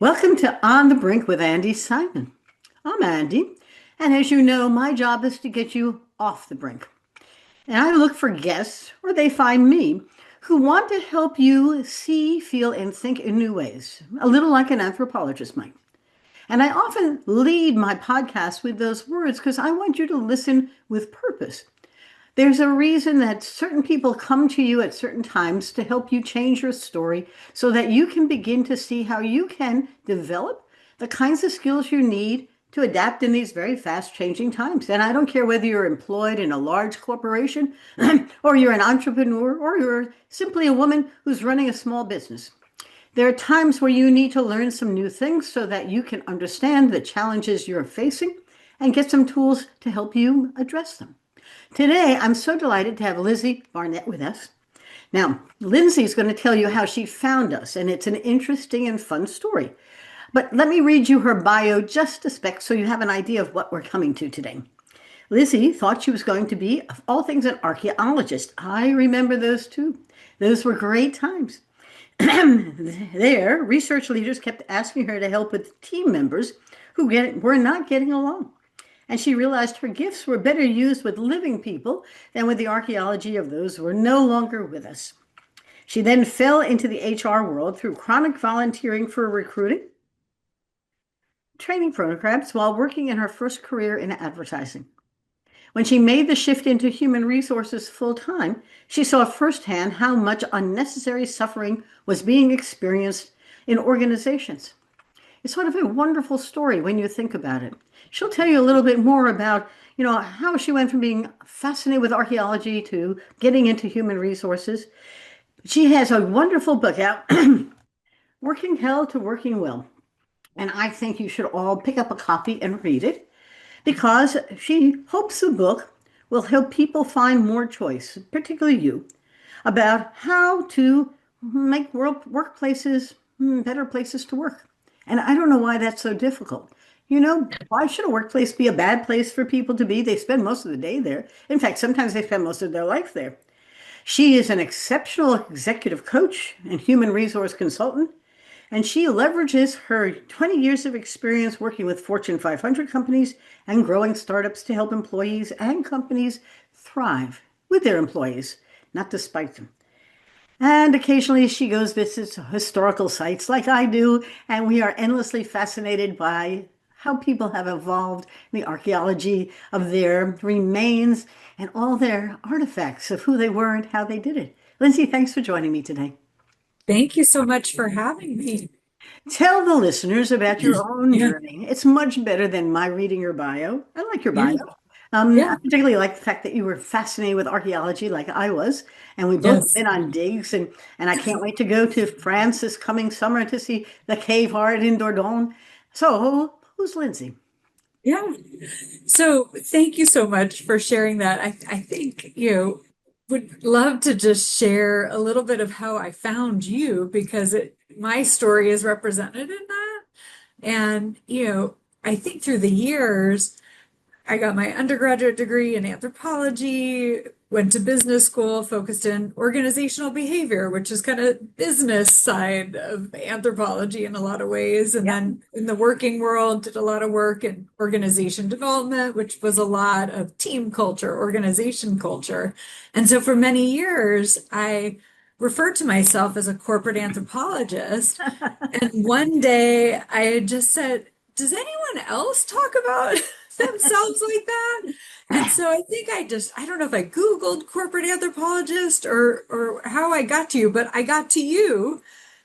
Welcome to On the Brink with Andi Simon. I'm Andi, and as you know, my job is to get you off the brink. And I look for guests, or they find me, who want to help you see, feel, and think in new ways, a little like an anthropologist might. And I often lead my podcast with those words because I want you to listen with purpose. There's a reason that certain people come to you at certain times to help you change your story so that you can begin to see how you can develop the kinds of skills you need to adapt in these very fast changing times. And I don't care whether you're employed in a large corporation or you're an entrepreneur or you're simply a woman who's running a small business. There are times where you need to learn some new things so that you can understand the challenges you're facing and get some tools to help you address them. Today, I'm so delighted to have Lindsay Barnett with us. Now, Lindsay is going to tell you how she found us, and it's an interesting and fun story. But let me read you her bio just a speck so you have an idea of what we're coming to today. Lizzie thought she was going to be, of all things, an archaeologist. I remember those too. Those were great times. There, research leaders kept asking her to help with team members who were not getting along. And she realized her gifts were better used with living people than with the archaeology of those who were no longer with us. She then fell into the HR world through chronic volunteering for recruiting, training programs while working in her first career in advertising. When she made the shift into human resources full time, she saw firsthand how much unnecessary suffering was being experienced in organizations. It's sort of a wonderful story when you think about it. She'll tell you a little bit more about, how she went from being fascinated with archaeology to getting into human resources. She has a wonderful book out, Working Hell to Working Well. And I think you should all pick up a copy and read it because she hopes the book will help people find more choice, particularly you, about how to make workplaces better places to work. And I don't know why that's so difficult. Why should a workplace be a bad place for people to be? They spend most of the day there. In fact, sometimes they spend most of their life there. She is an exceptional executive coach and human resource consultant, and she leverages her 20 years of experience working with Fortune 500 companies and growing startups to help employees and companies thrive with their employees, not despite them. And occasionally she goes visits historical sites like I do, and we are endlessly fascinated by how people have evolved, the archaeology of their remains, and all their artifacts of who they were and how they did it. Lindsay, thanks for joining me today. Thank you so much for having me. Tell the listeners about your own Yeah, journey. It's much better than my reading your bio. I like your bio. yeah, I yeah, particularly like the fact that you were fascinated with archaeology like I was, and we both yes. been on digs, and I can't wait to go to France this coming summer to see the cave art in Dordogne. So, who's Lindsay? Yeah. So thank you so much for sharing that. I think you would love to just share a little bit of how I found you because my story is represented in that. And, I think through the years, I got my undergraduate degree in anthropology, went to business school, focused in organizational behavior, which is kind of business side of anthropology in a lot of ways. And Yeah. then in the working world, did a lot of work in organization development, which was a lot of team culture, organization culture. And so for many years, I referred to myself as a corporate anthropologist. And one day I just said, does anyone else talk about themselves like that? And so I think I don't know if I Googled corporate anthropologist or how I got to you, but I got to you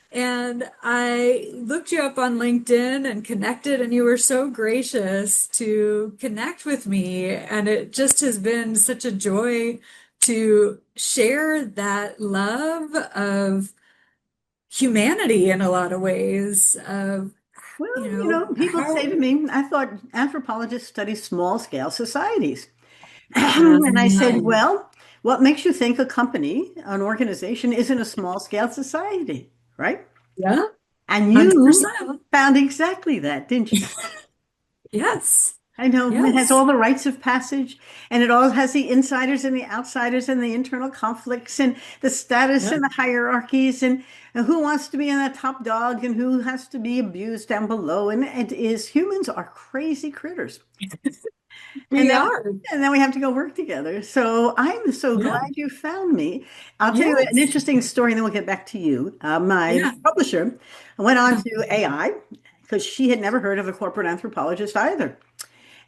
and I looked you up on LinkedIn and connected, and you were so gracious to connect with me. And it just has been such a joy to share that love of humanity in a lot of ways of Well, people say how to me, I thought anthropologists study small scale societies. And I said, nice. well, what makes you think a company, an organization, isn't a small scale society, right? Yeah, And you 100%. found exactly that, didn't you? Yes. I know it has Yes. all the rites of passage, and it all has the insiders and the outsiders and the internal conflicts and the status Yeah. and the hierarchies and who wants to be in the top dog and who has to be abused down below. And it is humans are crazy critters. And We then, are. and then we have to go work together. So I'm so Yeah. glad you found me. I'll tell you an Yes. interesting story, and then we'll get back to you. My Yeah. publisher went on to AI because she had never heard of a corporate anthropologist either.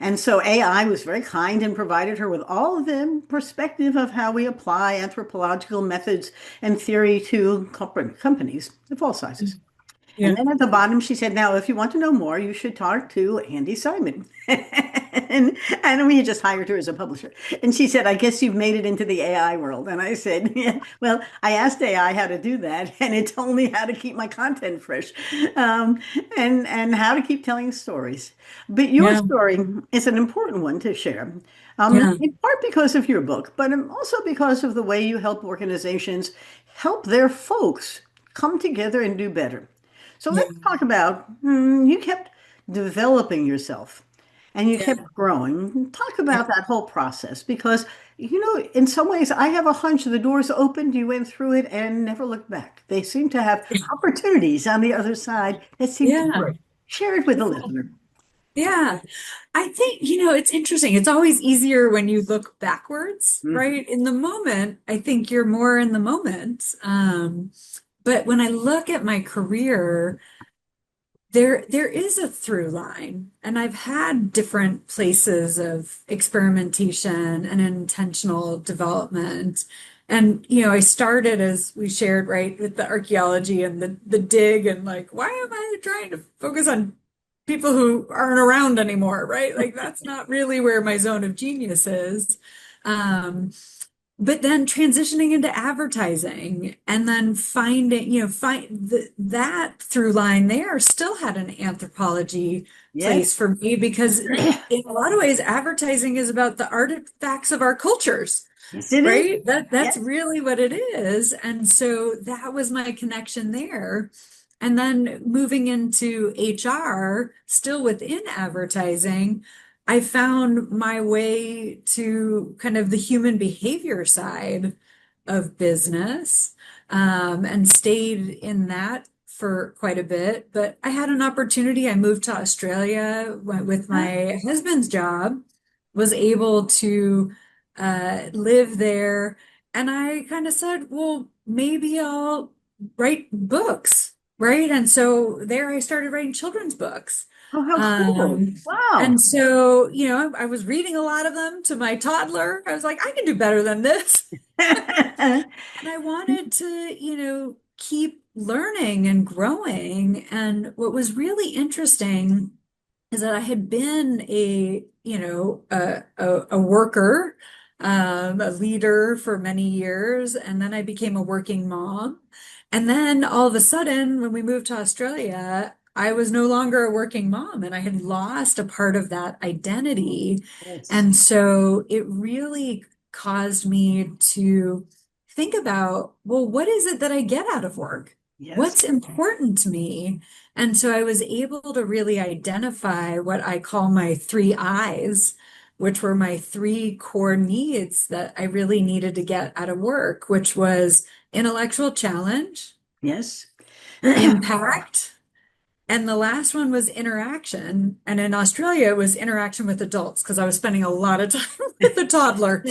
And so AI was very kind and provided her with all of the perspective of how we apply anthropological methods and theory to corporate companies of all sizes. Yeah. And then at the bottom, she said, now, if you want to know more, you should talk to Andi Simon. And we just hired her as a publisher. And she said, I guess you've made it into the AI world. And I said, yeah, well, I asked AI how to do that, and it told me how to keep my content fresh, um, and how to keep telling stories. But your Yeah. story is an important one to share, Yeah. in part because of your book, but also because of the way you help organizations help their folks come together and do better. So Yeah. let's talk about you kept developing yourself and you kept Yeah. growing. Talk Yeah. about that whole process because, in some ways, I have a hunch the doors opened, you went through it and never looked back. They seem to have opportunities on the other side that seem to Yeah. work. Share it with the listener. Yeah. I think, it's interesting. It's always easier when you look backwards, Mhm. right? In the moment, I think you're more in the moment. But when I look at my career, there is a through line, and I've had different places of experimentation and intentional development. And I started, as we shared, right, with the archaeology and the dig, and like, why am I trying to focus on people who aren't around anymore, right? Like that's not really where my zone of genius is. Um, but then transitioning into advertising and then finding, that through line there still had an anthropology Yes. place for me because in a lot of ways, advertising is about the artifacts of our cultures, Yes, it is. right? That's Yes. really what it is. And so that was my connection there. And then moving into HR, still within advertising, I found my way to kind of the human behavior side of business, and stayed in that for quite a bit. But I had an opportunity. I moved to Australia with Huh? my husband's job, was able to live there. And I kind of said, well, maybe I'll write books, right? And so there I started writing children's books. Oh, how cool. Um, Wow. and so, I was reading a lot of them to my toddler. I was like, I can do better than this. And I wanted to, keep learning and growing. And what was really interesting is that I had been a worker, a leader for many years, and then I became a working mom. And then all of a sudden, when we moved to Australia, I was no longer a working mom, and I had lost a part of that identity. Yes. And so it really caused me to think about, well, what is it that I get out of work? Yes. What's important to me? And so I was able to really identify what I call my three I's, which were my three core needs that I really needed to get out of work, which was intellectual challenge, Yes. impact, and the last one was interaction. And in Australia, it was interaction with adults because I was spending a lot of time with the toddler.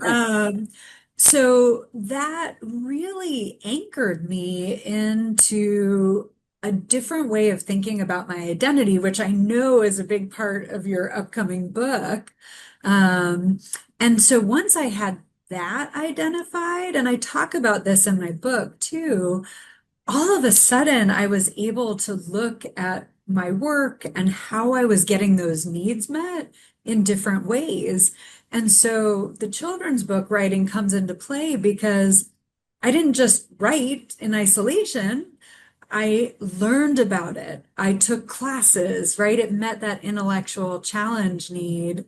Um, so that really anchored me into a different way of thinking about my identity, which I know is a big part of your upcoming book. Um, and so once I had that identified, and I talk about this in my book too, all of a sudden I was able to look at my work and how I was getting those needs met in different ways. And so the children's book writing comes into play because I didn't just write in isolation. I learned about it. I took classes, right? It met that intellectual challenge need.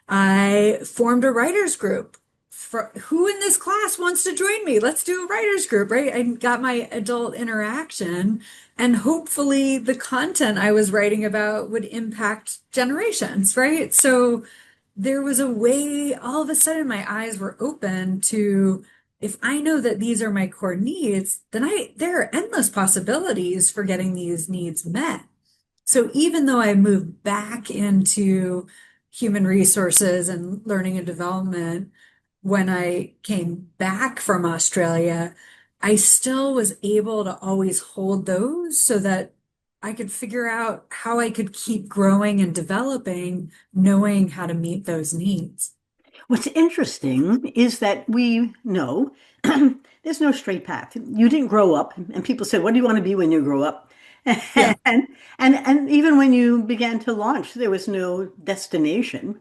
I formed a writers group. For who in this class wants to join me? Let's do a writers group, right? I got my adult interaction. And hopefully the content I was writing about would impact generations, right? So there was a way, all of a sudden my eyes were open to, if I know that these are my core needs, then there are endless possibilities for getting these needs met. So even though I moved back into human resources and learning and development when I came back from Australia, I still was able to always hold those so that I could figure out how I could keep growing and developing, knowing how to meet those needs. What's interesting is that we know there's no straight path. You didn't grow up, and people said, "What do you want to be when you grow up?" Yeah. And even when you began to launch, there was no destination.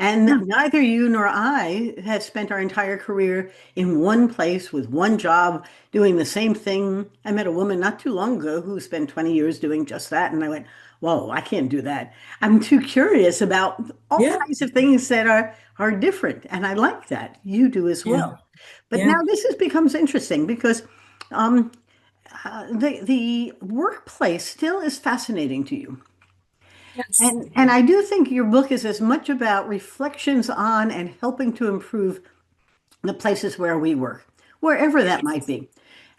And Yeah. neither you nor I have spent our entire career in one place with one job doing the same thing. I met a woman not too long ago who spent 20 years doing just that. And I went, whoa, I can't do that. I'm too curious about all Yeah. kinds of things that are different. And I like that. You do as Yeah. well. But Yeah. now becomes interesting because um, the workplace still is fascinating to you. Yes. And I do think your book is as much about reflections on and helping to improve the places where we work, wherever that might Yes. be.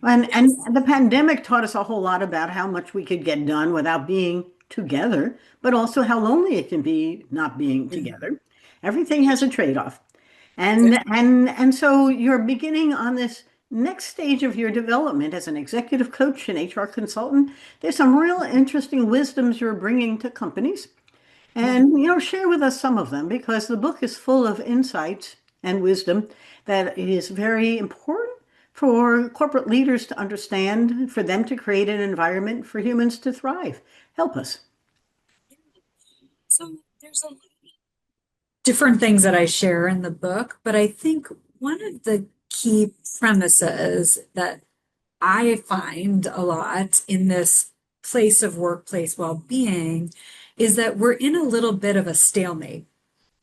And Yes. the pandemic taught us a whole lot about how much we could get done without being together, but also how lonely it can be not being Yeah. together. Everything has a trade-off. Yeah. And so you're beginning on this next stage of your development as an executive coach and HR consultant. There's some real interesting wisdoms you're bringing to companies. Yeah. And, share with us some of them because the book is full of insights and wisdom that is very important for corporate leaders to understand, for them to create an environment for humans to thrive. Help us. So there's a different things that I share in the book, but I think one of the key premises that I find a lot in this place of workplace well-being is that we're in a little bit of a stalemate,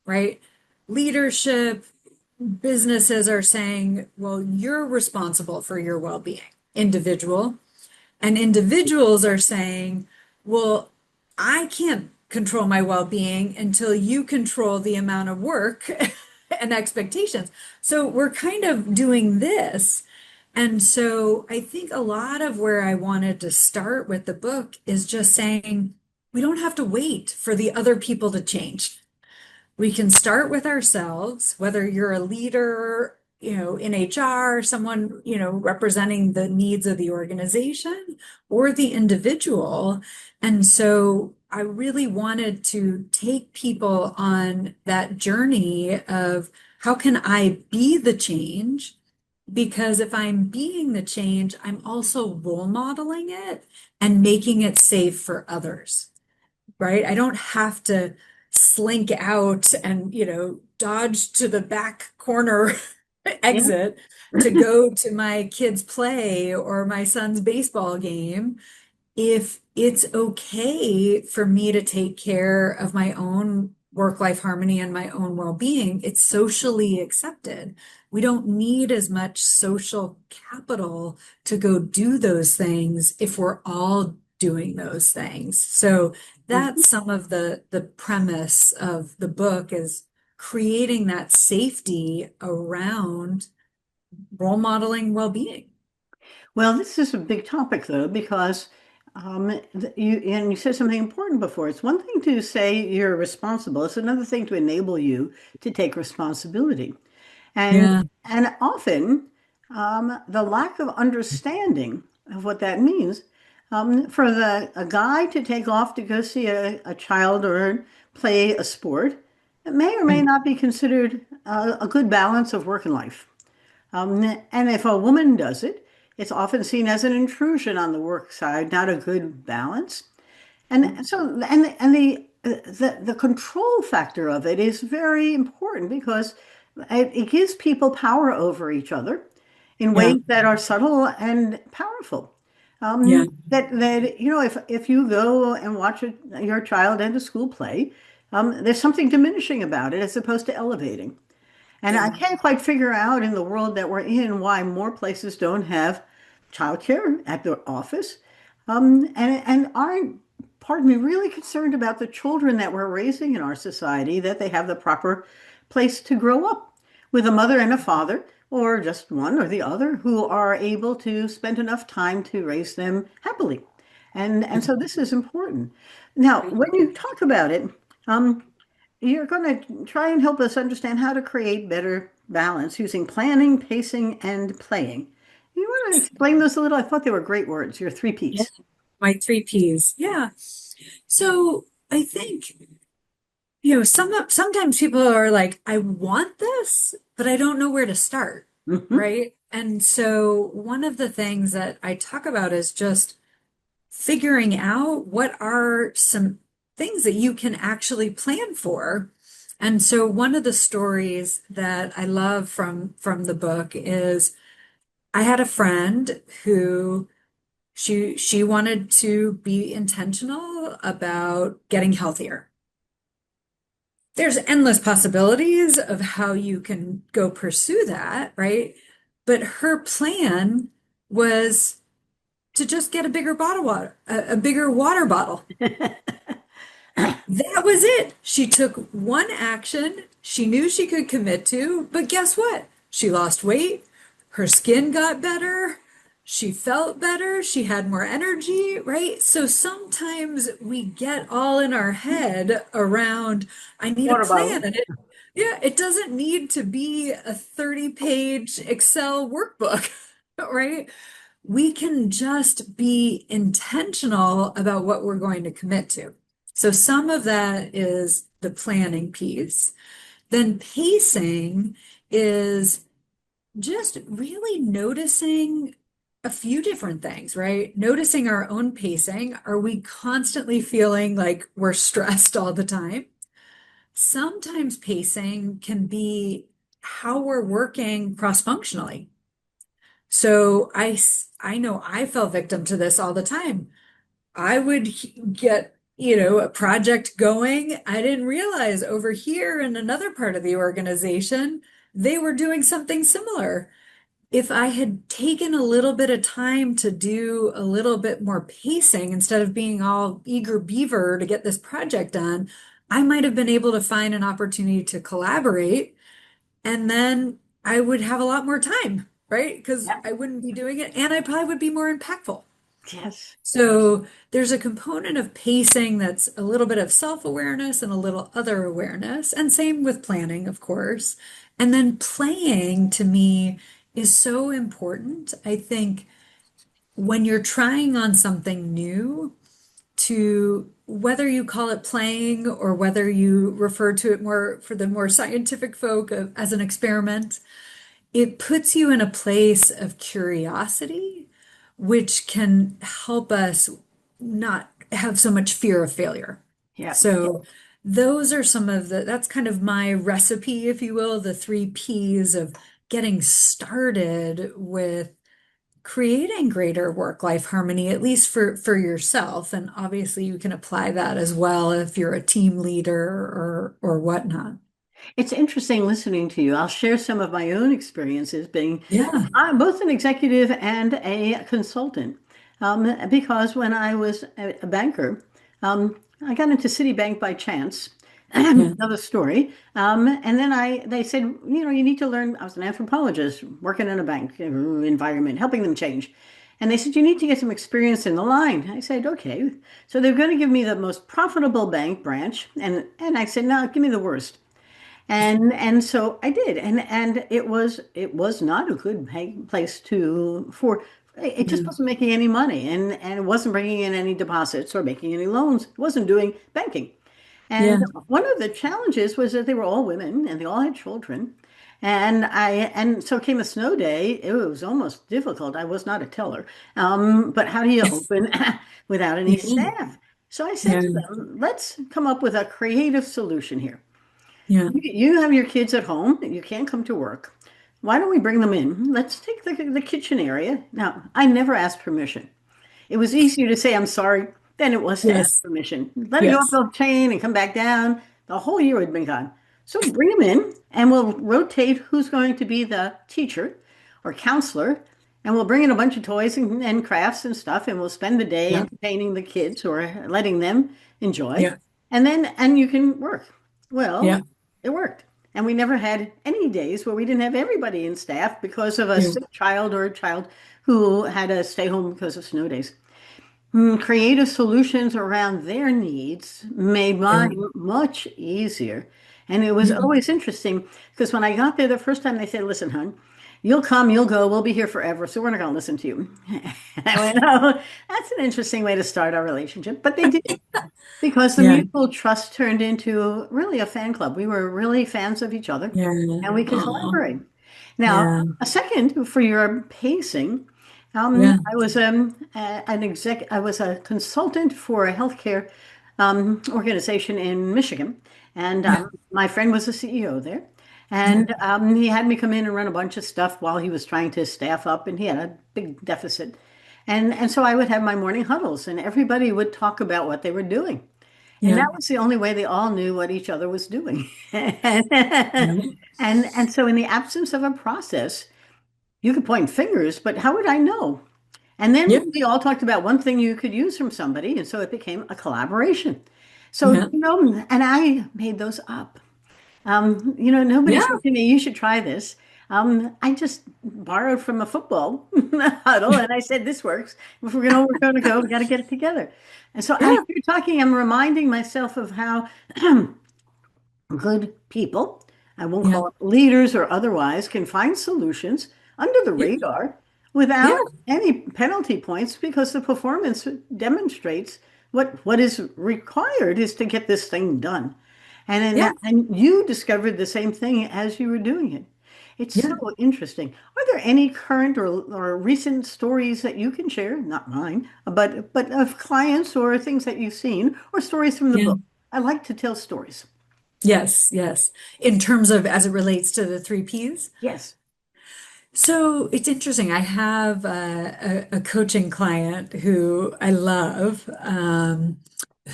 right? Leadership, businesses are saying, well, you're responsible for your well-being, individual. And individuals are saying, well, I can't control my well being until you control the amount of work and expectations. So we're kind of doing this. And so I think a lot of where I wanted to start with the book is just saying we don't have to wait for the other people to change. We can start with ourselves, whether you're a leader, in HR, someone, representing the needs of the organization or the individual. And so I really wanted to take people on that journey of how can I be the change? Because if I'm being the change, I'm also role modeling it and making it safe for others, right? I don't have to slink out and, dodge to the back corner Yeah. exit to go to my kid's play or my son's baseball game. If it's okay for me to take care of my own work-life harmony and my own well-being, it's socially accepted. We don't need as much social capital to go do those things if we're all doing those things. So Mhm. that's some of the premise of the book is creating that safety around role modeling well-being. Well, this is a big topic, though, because you said something important before. It's one thing to say you're responsible. It's another thing to enable you to take responsibility. And Yeah. and often the lack of understanding of what that means for a guy to take off to go see a child or play a sport, it may or may Right. not be considered a good balance of work and life. And if a woman does it, it's often seen as an intrusion on the work side, not a good balance. And so, and the control factor of it is very important because it gives people power over each other in Yeah. ways that are subtle and powerful. Yeah. That if you go and watch your child and a school play, there's something diminishing about it as opposed to elevating. And I Yeah. can't quite figure out in the world that we're in why more places don't have childcare at their office. and aren't, pardon me, really concerned about the children that we're raising in our society, that they have the proper place to grow up with a mother and a father, or just one or the other, who are able to spend enough time to raise them happily. And so this is important. Now, Right. when you talk about it, um, you're going to try and help us understand how to create better balance using planning, pacing, and playing. You want to explain those a little? I thought they were great words, your three Yeah. Ps. My three Ps. Yeah. So I think, sometimes people are like, I want this, but I don't know where to start, Hmm. right? And so one of the things that I talk about is just figuring out what are some things that you can actually plan for. And so one of the stories that I love from the book is I had a friend who she wanted to be intentional about getting healthier. There's endless possibilities of how you can go pursue that, right? But her plan was to just get a bigger bottle water, a bigger water bottle. That was it. She took one action she knew she could commit to, but guess what? She lost weight, her skin got better, she felt better, she had more energy, right? So sometimes we get all in our head around, I need a Water bottle. plan. Yeah, it doesn't need to be a 30-page Excel workbook, right? We can just be intentional about what we're going to commit to. So some of that is the planning piece. Then pacing is just really noticing a few different things, right? Noticing our own pacing. Are we constantly feeling like we're stressed all the time? Sometimes pacing can be how we're working cross-functionally. So I know I fell victim to this all the time. I would get, a project going. I didn't realize over here in another part of the organization, they were doing something similar. If I had taken a little bit of time to do a little bit more pacing instead of being all eager beaver to get this project done, I might have been able to find an opportunity to collaborate, and then I would have a lot more time, right? Because Yeah. I wouldn't be doing it and I probably would be more impactful. Yes. So there's a component of pacing that's a little bit of self-awareness and a little other awareness, and same with planning, of course. And then playing to me is so important. I think when you're trying on something new, to whether you call it playing or whether you refer to it more for the more scientific folk as an experiment, it puts you in a place of curiosity, which can help us not have so much fear of failure. Yeah. So those are some of that's kind of my recipe, if you will, the three P's of getting started with creating greater work-life harmony, at least for yourself. And obviously you can apply that as well if you're a team leader or whatnot. It's interesting listening to you. I'll share some of my own experiences being Yeah. I'm both an executive and a consultant. Because when I was a banker, I got into Citibank by chance. Yeah. Another story. And then they said, you need to learn. I was an anthropologist working in a bank environment, helping them change. And they said, you need to get some experience in the line. I said, okay. So they're going to give me the most profitable bank branch. And I said, no, give me the worst. And so I did, and it was not a good place to for it just Yeah. wasn't making any money, and it wasn't bringing in any deposits or making any loans. It wasn't doing banking. And Yeah. one of the challenges was that they were all women and they all had children. And so came a snow day. It was almost difficult. I was not a teller. But how do you open without any Yeah. staff? So I said Yeah. to them, let's come up with a creative solution here. Yeah. You have your kids at home, you can't come to work. Why don't we bring them in? Let's take the kitchen area. Now, I never asked permission. It was easier to say I'm sorry than it was to ask Yes. permission. Let it go up Yes. the chain and come back down. The whole year would have been gone. So bring them in and we'll rotate who's going to be the teacher or counselor. And we'll bring in a bunch of toys and crafts and stuff, and we'll spend the day Yeah. entertaining the kids or letting them enjoy. Yeah. And you can work. Well, Yeah. it worked. And we never had any days where we didn't have everybody in staff because of a Yeah. sick child or a child who had to stay home because of snow days. Creative solutions around their needs made Yeah. mine much easier. And it was Yeah. always interesting because when I got there the first time, they said, listen, hon, you'll come, you'll go, we'll be here forever, so we're not going to listen to you. And I went, oh, that's an interesting way to start our relationship. But they did because the Yeah. mutual trust turned into really a fan club. We were really fans of each other Yeah. and we could Oh, collaborate. Now, yeah. a second for your pacing, Yeah. I was I was a consultant for a healthcare organization in Michigan, and Yeah. my friend was the CEO there, Yeah. and he had me come in and run a bunch of stuff while he was trying to staff up, and he had a big deficit, and so I would have my morning huddles, and everybody would talk about what they were doing. And Yeah. that was the only way they all knew what each other was doing. Yeah. And so in the absence of a process, you could point fingers, but how would I know? And Yeah. then we all talked about one thing you could use from somebody, and so it became a collaboration. So, Yeah. and I made those up. Nobody Yeah. said to me, you should try this. I just borrowed from a football huddle and I said, this works. If we're going to go, we got to get it together. And so as Yeah. you're talking, I'm reminding myself of how good people, I won't Yeah. call it leaders or otherwise, can find solutions under the Yeah. radar Yeah. without any penalty points because the performance demonstrates what is required is to get this thing done. Yeah. And you discovered the same thing as you were doing it. It's so Yeah. interesting. Are there any current or recent stories that you can share? Not mine, but of clients or things that you've seen or stories from the Yeah. book. I like to tell stories. Yes. Yes. In terms of as it relates to the three Ps. Yes. So it's interesting. I have a coaching client who I love,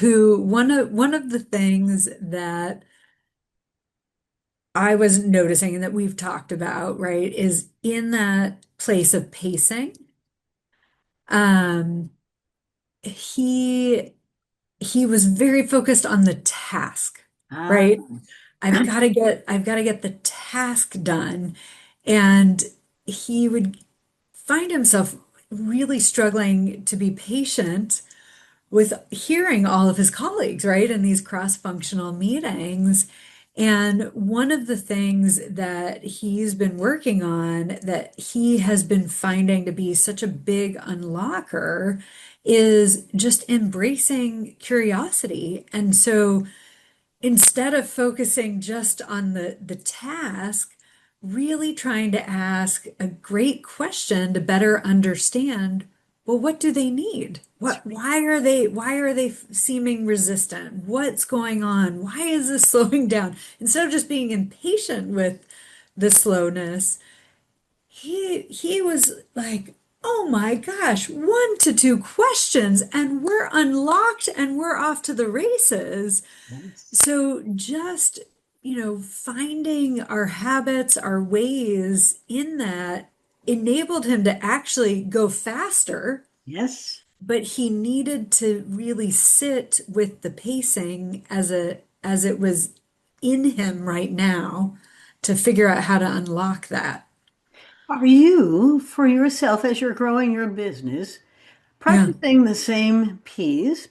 who one of the things that I was noticing and that we've talked about, right, is in that place of pacing. Um, he he was very focused on the task, Ah, right? I've got to get the task done. And he would find himself really struggling to be patient with hearing all of his colleagues, right, in these cross-functional meetings. And one of the things that he's been working on that he has been finding to be such a big unlocker is just embracing curiosity. And so instead of focusing just on the task, really trying to ask a great question to better understand, well, what do they need? that's What, right. why are they seeming resistant? What's going on? Why is this slowing down? Instead of just being impatient with the slowness, he was like, oh my gosh, 1 to 2 questions, and we're unlocked and we're off to the races. Yes. So just, finding our habits, our ways in that enabled him to actually go faster, Yes. but he needed to really sit with the pacing as it was in him right now to figure out how to unlock that. Are you, for yourself, as you're growing your business, Yeah. practicing the same P's?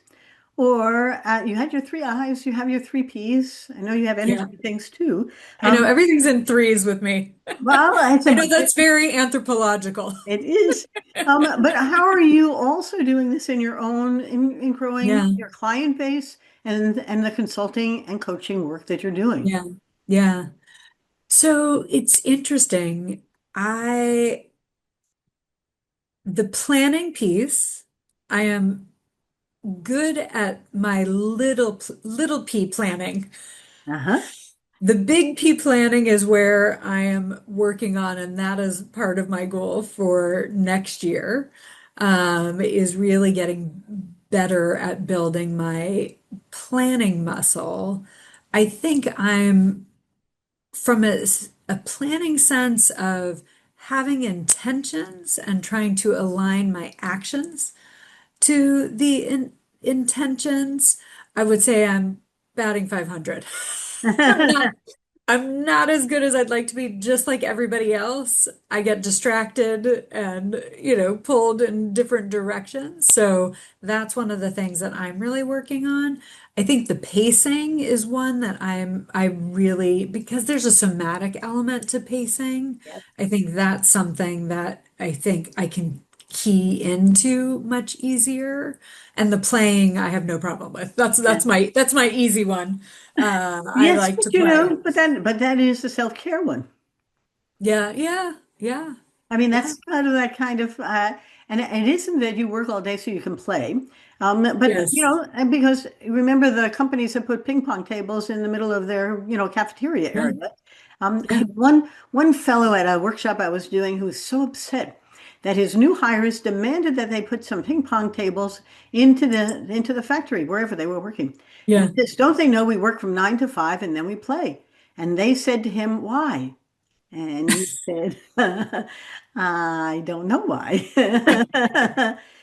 Or you had your three I's, you have your three P's. I know you have Yeah. energy things too. I know Um, everything's in threes with me. well, it's I a, know that's very anthropological. it is. But how are you also doing this in your own, in growing Yeah. your client base and the consulting and coaching work that you're doing? Yeah. Yeah. So it's interesting. I, the planning piece, I am good at my little p planning. Uh-huh. The big P planning is where I am working on, and that is part of my goal for next year, is really getting better at building my planning muscle. I think I'm from a planning sense of having intentions and trying to align my actions to the intentions, I would say I'm batting 500. I'm not I'm not as good as I'd like to be, just like everybody else. I get distracted and, pulled in different directions. So that's one of the things that I'm really working on. I think the pacing is one that I really, because there's a somatic element to pacing. Yes. I think that's something that I think I can key into much easier. And the playing, I have no problem with. That's my easy one. I Yes, like to but play. but that is the self-care one. Yeah, yeah, yeah, I mean, yeah, that's kind of that kind of, and it isn't that you work all day so you can play, but yes, and because remember the companies that put ping pong tables in the middle of their, cafeteria yeah, area. yeah, One fellow at a workshop I was doing who was so upset that his new hires demanded that they put some ping pong tables into the factory wherever they were working, and yeah. he says, "Don't they know we work from 9 to 5 and then we play?" And they said to him, "Why?" And he said, I don't know why.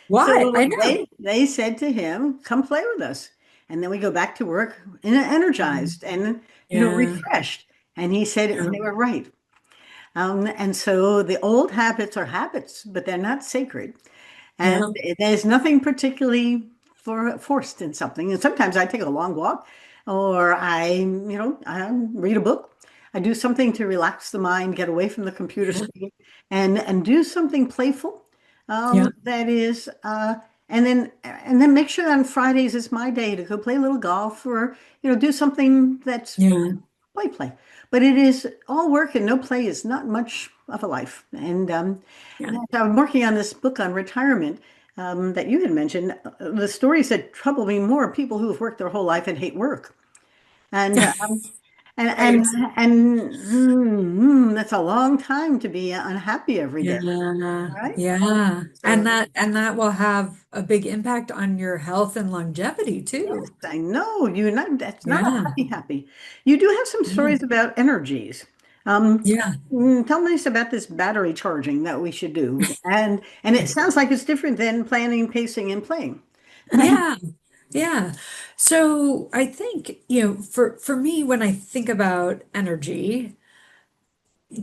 Why? I So know. they said to him, come play with us. And then we go back to work Mm. energized and Yeah, refreshed. And he said, yeah, and they were right. And so the old habits are habits, but they're not sacred. And yeah, there's nothing particularly forced in something. And sometimes I take a long walk or I read a book. I do something to relax the mind, get away from the computer yeah, screen and do something playful. yeah, That is, and then make sure on Fridays is my day to go play a little golf or, do something that's yeah, play. But it is all work and no play is not much of a life. And yeah, I'm working on this book on retirement that you had mentioned. The stories that trouble me more are people who have worked their whole life and hate work. And and and right. that's a long time to be unhappy every day, Yeah, right? yeah. And So that will have a big impact on your health and longevity yes, too. I know you're not. That's not a Yeah, happy. You do have some yeah, stories about energies. Um, yeah. Tell me about this battery charging that we should do, and it sounds like it's different than planning, pacing, and playing. Yeah, yeah. So I think, for me, when I think about energy,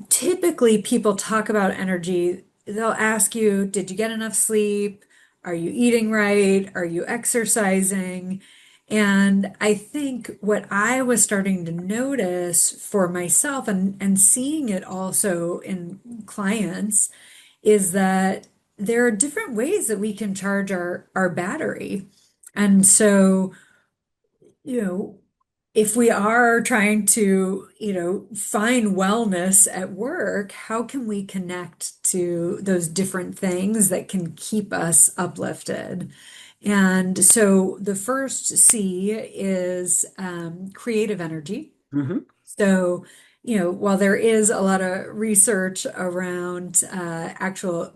typically people talk about energy. They'll ask you, did you get enough sleep? Are you eating right? Are you exercising? And I think what I was starting to notice for myself and seeing it also in clients is that there are different ways that we can charge our battery. And so, you know, if we are trying to, find wellness at work, how can we connect to those different things that can keep us uplifted? And so the first C is creative energy. Hmm. So, while there is a lot of research around actual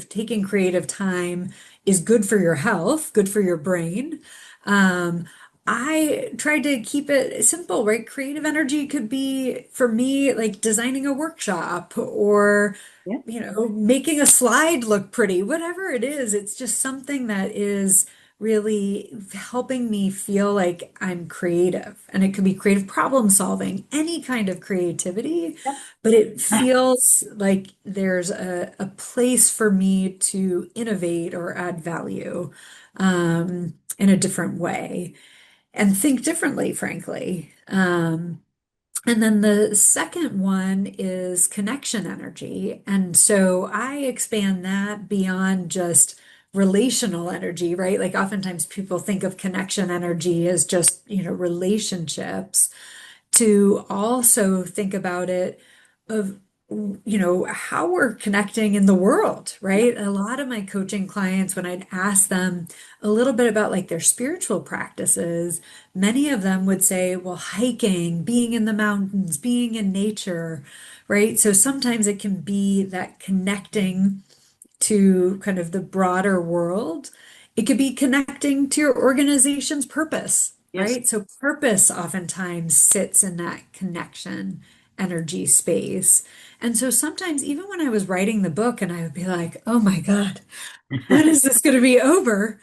taking creative time is good for your health, good for your brain. Um, I tried to keep it simple, right? Creative energy could be for me like designing a workshop or, Yeah. making a slide look pretty, whatever it is. It's just something that is really helping me feel like I'm creative. And it could be creative problem solving, any kind of creativity, but it feels like there's a place for me to innovate or add value in a different way and think differently, frankly. And then the second one is connection energy. And so I expand that beyond just relational energy, right? Like oftentimes people think of connection energy as just, relationships, to also think about it of how we're connecting in the world, right? A lot of my coaching clients, when I'd ask them a little bit about like their spiritual practices, many of them would say, well, hiking, being in the mountains, being in nature, right? So sometimes it can be that connecting to kind of the broader world. It could be connecting to your organization's purpose, Yes. right? So purpose oftentimes sits in that connection energy space. And so sometimes, even when I was writing the book and I would be like, oh my God, when is this going to be over?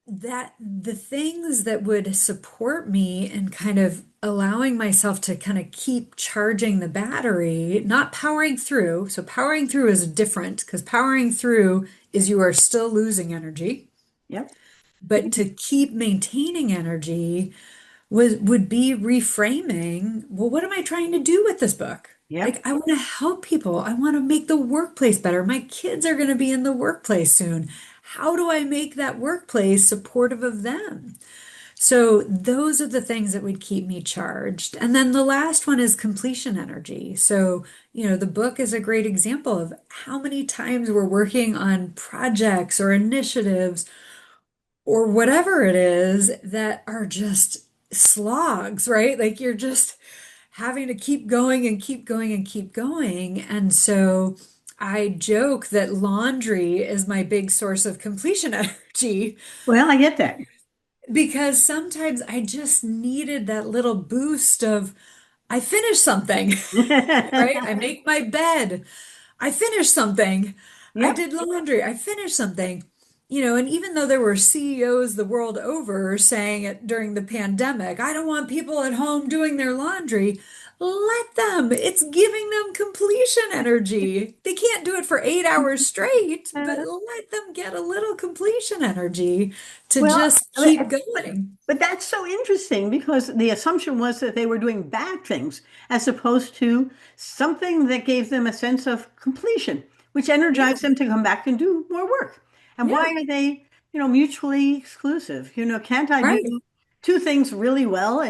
That the things that would support me and kind of allowing myself to kind of keep charging the battery, not powering through. So powering through is different because powering through is you are still losing energy, Yep. but to keep maintaining energy would be reframing, well, what am I trying to do with this book? Yep. Like, I want to help people. I want to make the workplace better. My kids are going to be in the workplace soon. How do I make that workplace supportive of them? So those are the things that would keep me charged. And then the last one is completion energy. So, the book is a great example of how many times we're working on projects or initiatives or whatever it is that are just slogs, right? Like you're just having to keep going and keep going and keep going. And so I joke that laundry is my big source of completion energy Well, I get that. because sometimes I just needed that little boost of, I finished something, right? I make my bed. I finished something. I Yep. did laundry. I finished something. And even though there were CEOs the world over saying it during the pandemic, I don't want people at home doing their laundry. Let them. It's giving them completion energy. They can't do it for 8 hours straight, but Uh, let them get a little completion energy to well, just I mean, keep going. but that's so interesting because the assumption was that they were doing bad things as opposed to something that gave them a sense of completion, which Yeah, energized them to come back and do more work. And why yeah, are they, mutually exclusive? Can't I right. do two things really well? I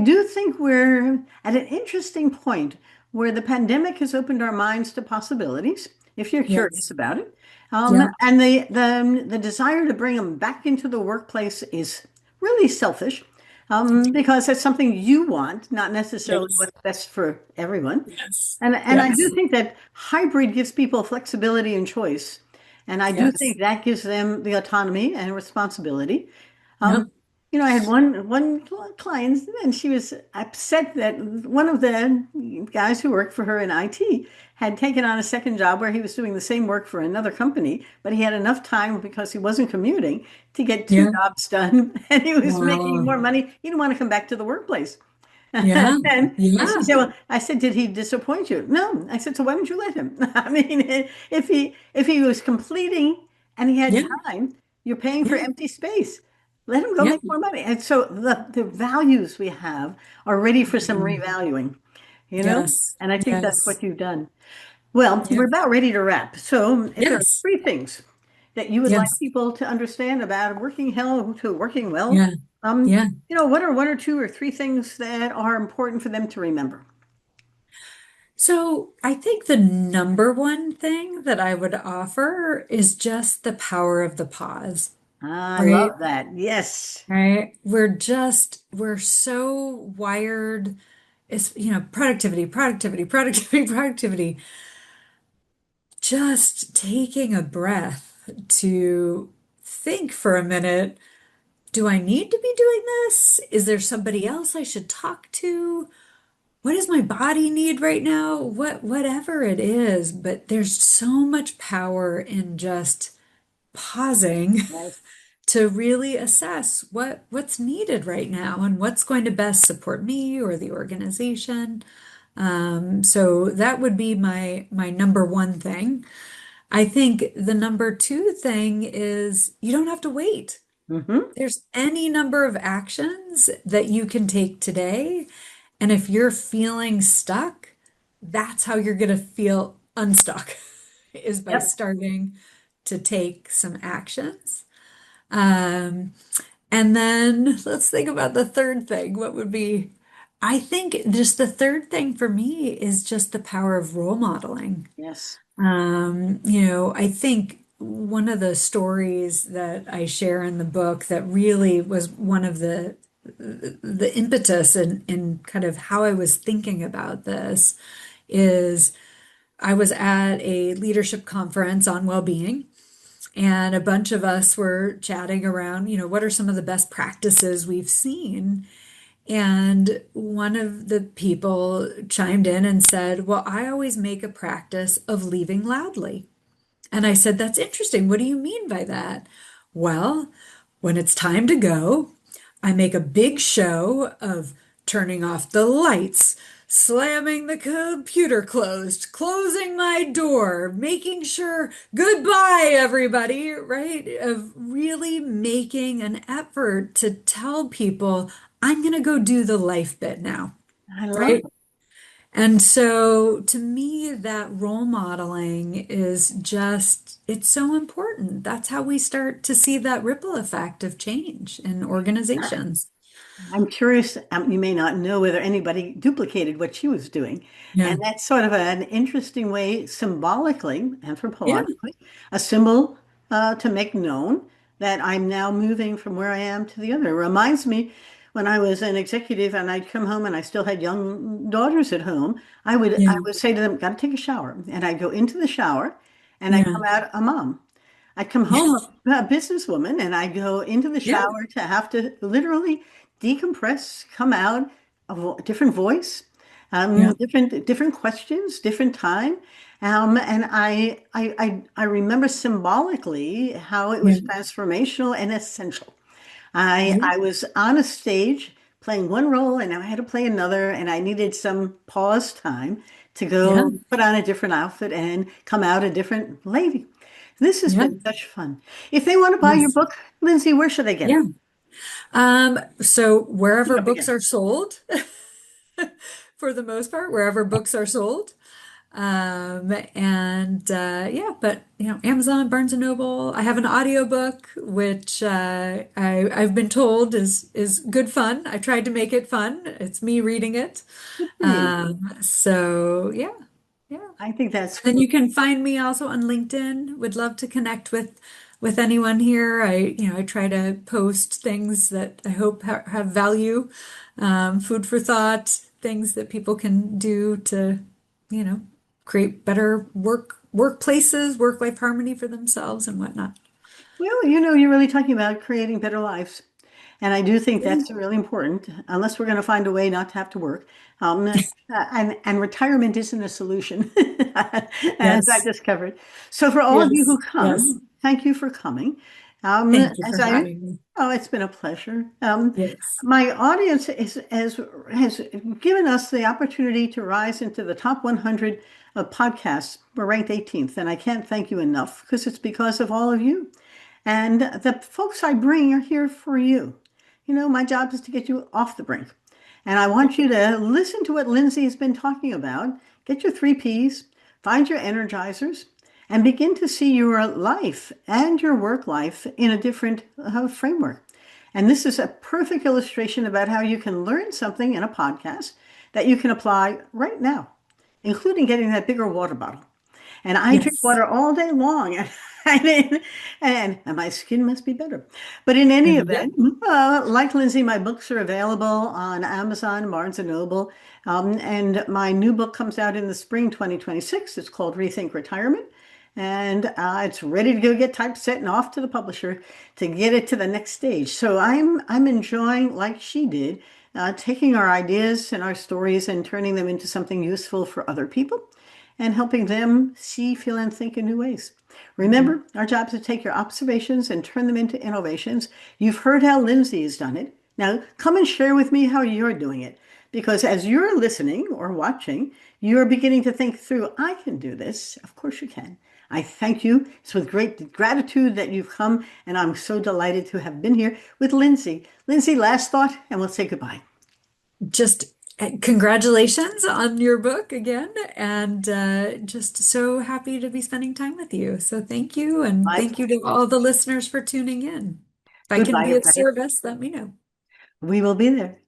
do think we're at an interesting point where the pandemic has opened our minds to possibilities, if you're curious Yes. about it. Yeah. And the desire to bring them back into the workplace is really selfish, because it's something you want, not necessarily Yes. what's best for everyone. Yes. And I do Yes. think that hybrid gives people flexibility and choice. And I do Yes. think that gives them the autonomy and responsibility. Um, Yep. I had one client, and she was upset that one of the guys who worked for her in IT had taken on a second job where he was doing the same work for another company, but he had enough time because he wasn't commuting to get two Yeah. jobs done, and he was making Wow. more money. He didn't want to come back to the workplace. Yeah. And she Yeah. said, well, I said, did he disappoint you? No. I said, so why don't you let him? I mean, if he was completing and he had Yeah. time, you're paying for Yeah. empty space. Let him go Yeah. make more money. And so the values we have are ready for some Mhm. revaluing, you know? Yes. And I think that's Yes. what you've done. Well, Yeah. we're about ready to wrap. So if there are Yes. three things that you would like Yes. people to understand about working hell to working well, Yeah. Yeah. what are one or two or three things that are important for them to remember? So I think the number one thing that I would offer is just the power of the pause, I right? love that. Yes. Right. We're so wired. It's, productivity, productivity, productivity, productivity. Just taking a breath to think for a minute. Do I need to be doing this? Is there somebody else I should talk to? What does my body need right now? Whatever it is, but there's so much power in just pausing Yes. to really assess what's needed right now and what's going to best support me or the organization. So that would be my number one thing. I think the number two thing is you don't have to wait. Hmm. There's any number of actions that you can take today. And if you're feeling stuck, that's how you're going to feel unstuck, is by Yep. starting to take some actions. Um, and then let's think about the third thing. What would be, I think just the third thing for me is just the power of role modeling. Yes. I think one of the stories that I share in the book that really was one of the impetus in kind of how I was thinking about this is I was at a leadership conference on well-being, and a bunch of us were chatting around, what are some of the best practices we've seen? And one of the people chimed in and said, "Well, I always make a practice of leaving loudly." And I said, "That's interesting. What do you mean by that?" "Well, when it's time to go, I make a big show of turning off the lights, slamming the computer closed, closing my door, making sure goodbye, everybody," right? Of really making an effort to tell people, I'm going to go do the life bit now, I love right? And so to me, that role modeling is just, it's so important. That's how we start to see that ripple effect of change in it. organizations. I'm curious, you may not know whether anybody duplicated what she was doing. Yeah. And that's sort of an interesting way, symbolically, Yeah. anthropologically, a symbol to make known that I'm now moving from where I am to the other. It reminds me when I was an executive and I'd come home and I still had young daughters at home, I Yeah. would say to them, got to take a shower. And I'd go into the shower and I'd Yeah. come out a mom. I'd come home a businesswoman and I'd go into the Yeah. shower to have to literally decompress, come out, a different voice, Yeah. different questions, different time. And I remember symbolically how it Yeah. was transformational and essential. Yeah. I was on a stage playing one role and now I had to play another, and I needed some pause time to Yeah. go put on a different outfit and come out a different lady. This has Yeah. been such fun. If they want to buy your Yes. book, Lindsay, where should they get it? Yeah. So Pick wherever up books again. are sold, for the most part, wherever books are sold. And yeah, but Amazon, Barnes and Noble. I have an audiobook which I've been told is good fun. I tried to make it fun. It's me reading it. Good for you. So yeah, yeah. I think that's Then cool. you can find me also on LinkedIn. Would love to connect with anyone here. I try to post things that I hope have value, food for thought, things that people can do to, you know, create better workplaces, work-life harmony for themselves and whatnot. Well, you're really talking about creating better lives. And I do think Yeah. that's really important, unless we're going to find a way not to have to work. And retirement isn't a solution, as I Yes. discovered. So for all of you Yes. who Yes. come, thank you for coming. Thank you As for I, having me. oh, it's been a pleasure. Yes. My audience has given us the opportunity to rise into the top 100 of podcasts. We're ranked 18th, and I can't thank you enough because it's because of all of you. And the folks I bring are here for you. My job is to get you off the brink. And I want you to listen to what Lindsay has been talking about. Get your three P's, find your energizers, and begin to see your life and your work life in a different framework. And this is a perfect illustration about how you can learn something in a podcast that you can apply right now, including getting that bigger water bottle. And I drink Yes. water all day long. I mean, and my skin must be better. But in any Yeah. event, like Lindsay, my books are available on Amazon, Barnes and Noble. And my new book comes out in the spring 2026. It's called Rethink Retirement. And it's ready to go get typeset and off to the publisher to get it to the next stage. So I'm enjoying, like she did, taking our ideas and our stories and turning them into something useful for other people and helping them see, feel, and think in new ways. Mhm. Remember, our job is to take your observations and turn them into innovations. You've heard how Lindsay has done it. Now, come and share with me how you're doing it. Because as you're listening or watching, you're beginning to think through, I can do this. Of course you can. I thank you. It's with great gratitude that you've come, and I'm so delighted to have been here with Lindsay. Lindsay, last thought, and we'll say goodbye. Just congratulations on your book again, and just so happy to be spending time with you. So thank you, and My thank you to pleasure. all the listeners for tuning in. If I can Goodbye, be of everybody. service, let me know. We will be there.